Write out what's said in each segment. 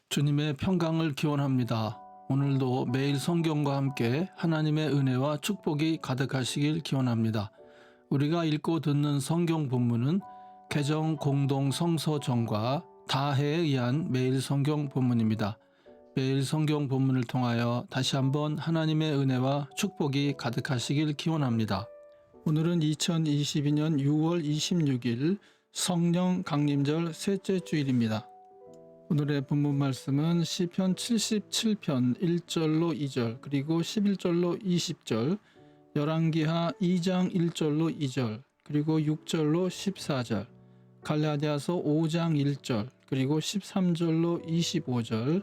주님의 평강을 기원합니다. 오늘도 매일 성경과 함께 하나님의 은혜와 축복이 가득하시길 기원합니다. 우리가 읽고 듣는 성경 본문은 개정 공동 성서정과 다해에 의한 매일 성경 본문입니다. 매일 성경 본문을 통하여 다시 한번 하나님의 은혜와 축복이 가득하시길 기원합니다. 오늘은 2022년 6월 26일 성령 강림절 셋째 주일입니다. 오늘의 본문 말씀은 시편 77편 1절로 2절 그리고 11절로 20절, 열왕기하 2장 1절로 2절 그리고 6절로 14절, 갈라디아서 5장 1절 그리고 13절로 25절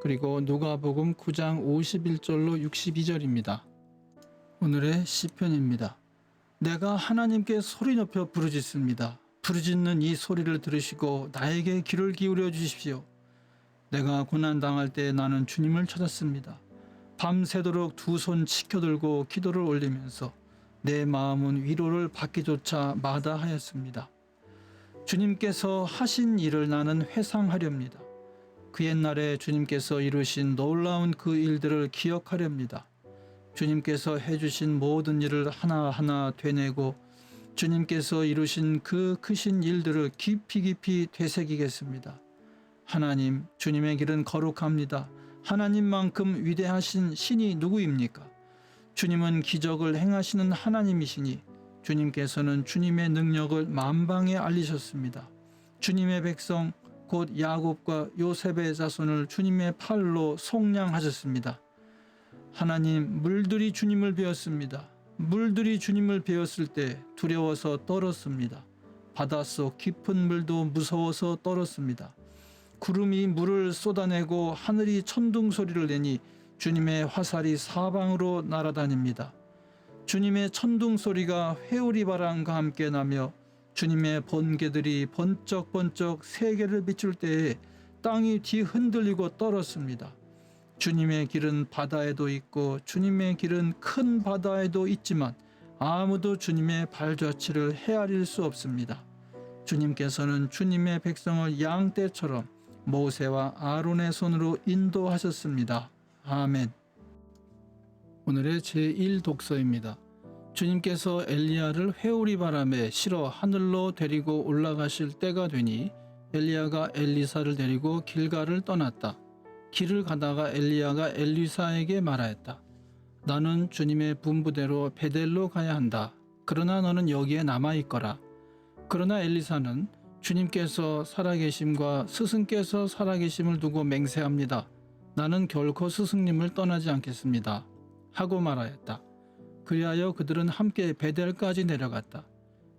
그리고 누가복음 9장 51절로 62절입니다. 오늘의 시편입니다. 내가 하나님께 소리 높여 부르짖습니다. 부르짖는 이 소리를 들으시고 나에게 귀를 기울여 주십시오. 내가 고난당할 때 나는 주님을 찾았습니다. 밤새도록 두 손 치켜들고 기도를 올리면서 내 마음은 위로를 받기조차 마다하였습니다. 주님께서 하신 일을 나는 회상하렵니다. 그 옛날에 주님께서 이루신 놀라운 그 일들을 기억하렵니다. 주님께서 해주신 모든 일을 하나하나 되뇌고 주님께서 이루신 그 크신 일들을 깊이 되새기겠습니다. 하나님, 주님의 길은 거룩합니다. 하나님만큼 위대하신 신이 누구입니까? 주님은 기적을 행하시는 하나님이시니 주님께서는 주님의 능력을 만방에 알리셨습니다. 주님의 백성 곧 야곱과 요셉의 자손을 주님의 팔로 속량하셨습니다. 하나님, 물들이 주님을 배웠습니다. 물들이 주님을 배웠을 때 두려워서 떨었습니다. 바닷속 깊은 물도 무서워서 떨었습니다. 구름이 물을 쏟아내고 하늘이 천둥 소리를 내니 주님의 화살이 사방으로 날아다닙니다. 주님의 천둥 소리가 회오리 바람과 함께 나며 주님의 번개들이 번쩍번쩍 세계를 비출 때에 땅이 뒤흔들리고 떨었습니다. 주님의 길은 바다에도 있고 주님의 길은 큰 바다에도 있지만 아무도 주님의 발자취를 헤아릴 수 없습니다. 주님께서는 주님의 백성을 양떼처럼 모세와 아론의 손으로 인도하셨습니다. 아멘. 오늘의 제1 독서입니다. 주님께서 엘리야를 회오리 바람에 실어 하늘로 데리고 올라가실 때가 되니 엘리야가 엘리사를 데리고 길갈을 떠났다. 길을 가다가 엘리야가 엘리사에게 말하였다. 나는 주님의 분부대로 베델로 가야 한다. 그러나 너는 여기에 남아있거라. 그러나 엘리사는 주님께서 살아계심과 스승께서 살아계심을 두고 맹세합니다. 나는 결코 스승님을 떠나지 않겠습니다. 하고 말하였다. 그리하여 그들은 함께 베델까지 내려갔다.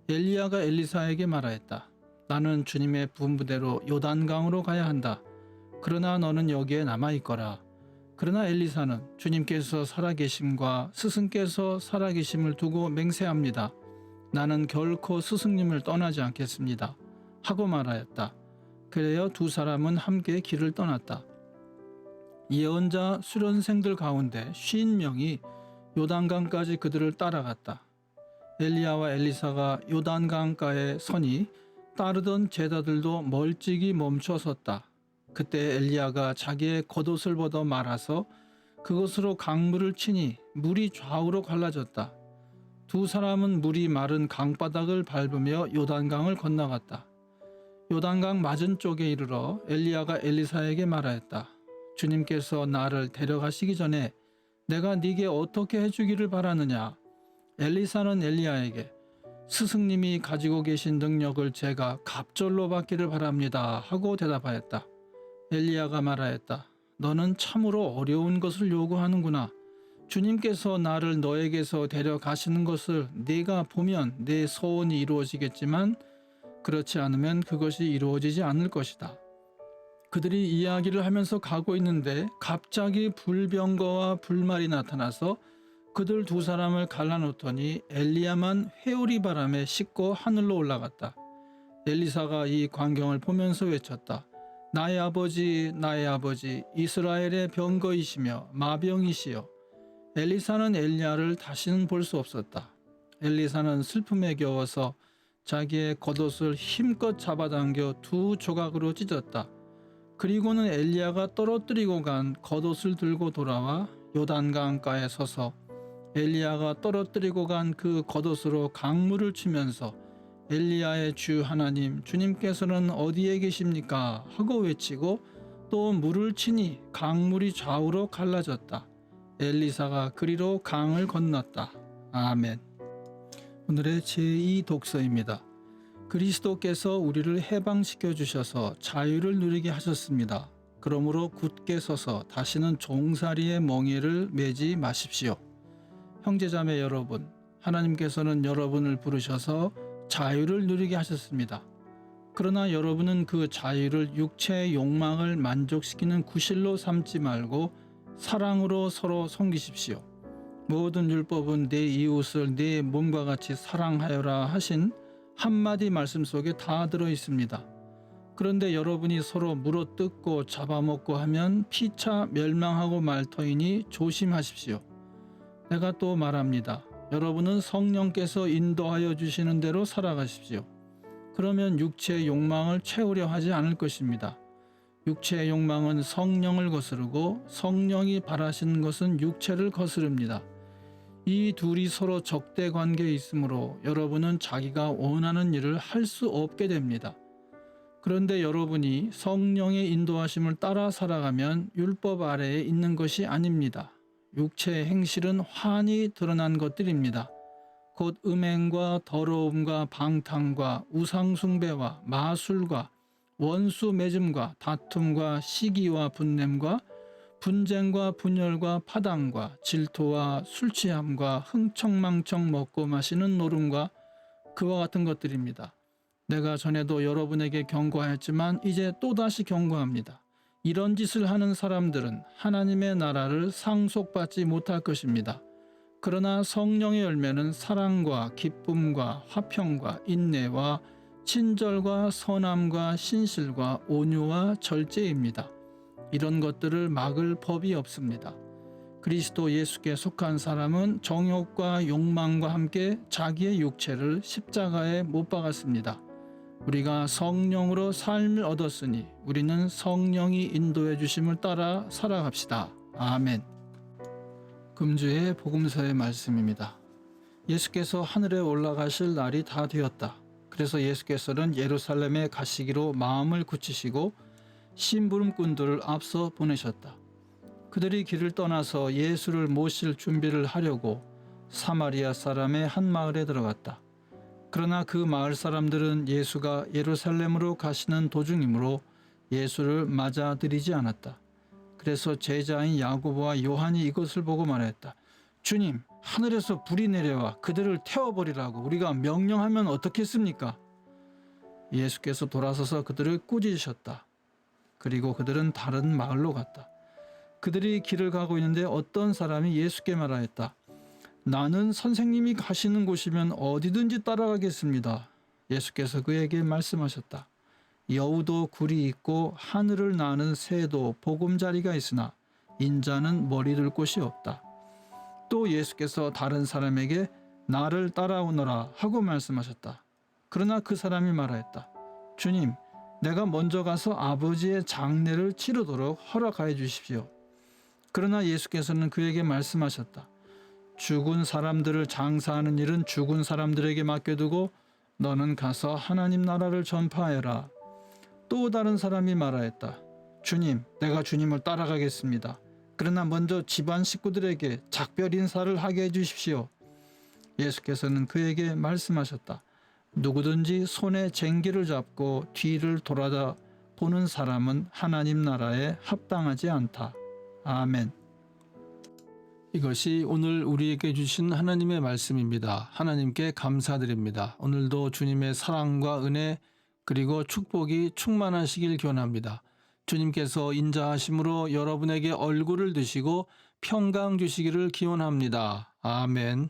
엘리야가 엘리사에게 말하였다. 나는 주님의 분부대로 요단강으로 가야 한다. 그러나 너는 여기에 남아있거라. 그러나 엘리사는 주님께서 살아계심과 스승께서 살아계심을 두고 맹세합니다. 나는 결코 스승님을 떠나지 않겠습니다. 하고 말하였다. 그래야 두 사람은 함께 길을 떠났다. 예언자 수련생들 가운데 50명이 요단강까지 그들을 따라갔다. 엘리야와 엘리사가 요단강가에 서니 따르던 제자들도 멀찍이 멈춰 섰다. 그때 엘리야가 자기의 겉옷을 벗어 말아서 그것으로 강물을 치니 물이 좌우로 갈라졌다. 두 사람은 물이 마른 강바닥을 밟으며 요단강을 건너갔다. 요단강 맞은 쪽에 이르러 엘리야가 엘리사에게 말하였다. 주님께서 나를 데려가시기 전에 내가 네게 어떻게 해주기를 바라느냐? 엘리사는 엘리야에게 스승님이 가지고 계신 능력을 제가 갑절로 받기를 바랍니다. 하고 대답하였다. 엘리야가 말하였다. 너는 참으로 어려운 것을 요구하는구나. 주님께서 나를 너에게서 데려가시는 것을 네가 보면 내 소원이 이루어지겠지만 그렇지 않으면 그것이 이루어지지 않을 것이다. 그들이 이야기를 하면서 가고 있는데 갑자기 불병거와 불말이 나타나서 그들 두 사람을 갈라놓더니 엘리야만 회오리 바람에 싣고 하늘로 올라갔다. 엘리사가 이 광경을 보면서 외쳤다. 나의 아버지, 나의 아버지, 이스라엘의 병거이시며 마병이시여. 엘리사는 엘리야를 다시는 볼 수 없었다. 엘리사는 슬픔에 겨워서 자기의 겉옷을 힘껏 잡아당겨 두 조각으로 찢었다. 그리고는 엘리야가 떨어뜨리고 간 겉옷을 들고 돌아와 요단강가에 서서 엘리야가 떨어뜨리고 간 그 겉옷으로 강물을 치면서 엘리야의 주 하나님 주님께서는 어디에 계십니까? 하고 외치고 또 물을 치니 강물이 좌우로 갈라졌다. 엘리사가 그리로 강을 건넜다. 아멘. 오늘의 제2 독서입니다. 그리스도께서 우리를 해방시켜 주셔서 자유를 누리게 하셨습니다. 그러므로 굳게 서서 다시는 종살이의 멍에를 매지 마십시오. 형제자매 여러분, 하나님께서는 여러분을 부르셔서 자유를 누리게 하셨습니다. 그러나 여러분은 그 자유를 육체의 욕망을 만족시키는 구실로 삼지 말고 사랑으로 서로 섬기십시오. 모든 율법은 내 이웃을 내 몸과 같이 사랑하여라 하신 한마디 말씀 속에 다 들어 있습니다. 그런데 여러분이 서로 물어뜯고 잡아먹고 하면 피차 멸망하고 말 터이니 조심하십시오. 내가 또 말합니다. 여러분은 성령께서 인도하여 주시는 대로 살아가십시오. 그러면 육체의 욕망을 채우려 하지 않을 것입니다. 육체의 욕망은 성령을 거스르고 성령이 바라시는 것은 육체를 거스릅니다. 이 둘이 서로 적대 관계에 있으므로 여러분은 자기가 원하는 일을 할 수 없게 됩니다. 그런데 여러분이 성령의 인도하심을 따라 살아가면 율법 아래에 있는 것이 아닙니다. 육체의 행실은 환히 드러난 것들입니다. 곧 음행과 더러움과 방탕과 우상숭배와 마술과 원수 맺음과 다툼과 시기와 분냄과 분쟁과 분열과 파당과 질투와 술취함과 흥청망청 먹고 마시는 노름과 그와 같은 것들입니다. 내가 전에도 여러분에게 경고하였지만 이제 또다시 경고합니다. 이런 짓을 하는 사람들은 하나님의 나라를 상속받지 못할 것입니다. 그러나 성령의 열매는 사랑과 기쁨과 화평과 인내와 친절과 선함과 신실과 온유와 절제입니다. 이런 것들을 막을 법이 없습니다. 그리스도 예수께 속한 사람은 정욕과 욕망과 함께 자기의 육체를 십자가에 못 박았습니다. 우리가 성령으로 삶을 얻었으니 우리는 성령이 인도해 주심을 따라 살아갑시다. 아멘. 금주의 복음서의 말씀입니다. 예수께서 하늘에 올라가실 날이 다 되었다. 그래서 예수께서는 예루살렘에 가시기로 마음을 굳히시고 심부름꾼들을 앞서 보내셨다. 그들이 길을 떠나서 예수를 모실 준비를 하려고 사마리아 사람의 한 마을에 들어갔다. 그러나 그 마을 사람들은 예수가 예루살렘으로 가시는 도중이므로 예수를 맞아들이지 않았다. 그래서 제자인 야고보와 요한이 이것을 보고 말했다. 주님, 하늘에서 불이 내려와 그들을 태워버리라고 우리가 명령하면 어떻겠습니까? 예수께서 돌아서서 그들을 꾸짖으셨다. 그리고 그들은 다른 마을로 갔다. 그들이 길을 가고 있는데 어떤 사람이 예수께 말하였다. 나는 선생님이 가시는 곳이면 어디든지 따라가겠습니다. 예수께서 그에게 말씀하셨다. 여우도 굴이 있고 하늘을 나는 새도 보금자리가 있으나 인자는 머리 둘 곳이 없다. 또 예수께서 다른 사람에게 나를 따라오너라 하고 말씀하셨다. 그러나 그 사람이 말하였다. 주님, 내가 먼저 가서 아버지의 장례를 치르도록 허락하여 주십시오. 그러나 예수께서는 그에게 말씀하셨다. 죽은 사람들을 장사하는 일은 죽은 사람들에게 맡겨두고 너는 가서 하나님 나라를 전파하여라. 또 다른 사람이 말하였다. 주님, 내가 주님을 따라가겠습니다. 그러나 먼저 집안 식구들에게 작별 인사를 하게 해주십시오. 예수께서는 그에게 말씀하셨다. 누구든지 손에 쟁기를 잡고 뒤를 돌아다 보는 사람은 하나님 나라에 합당하지 않다. 아멘. 이것이 오늘 우리에게 주신 하나님의 말씀입니다. 하나님께 감사드립니다. 오늘도 주님의 사랑과 은혜 그리고 축복이 충만하시길 기원합니다. 주님께서 인자하심으로 여러분에게 얼굴을 드시고 평강 주시기를 기원합니다. 아멘.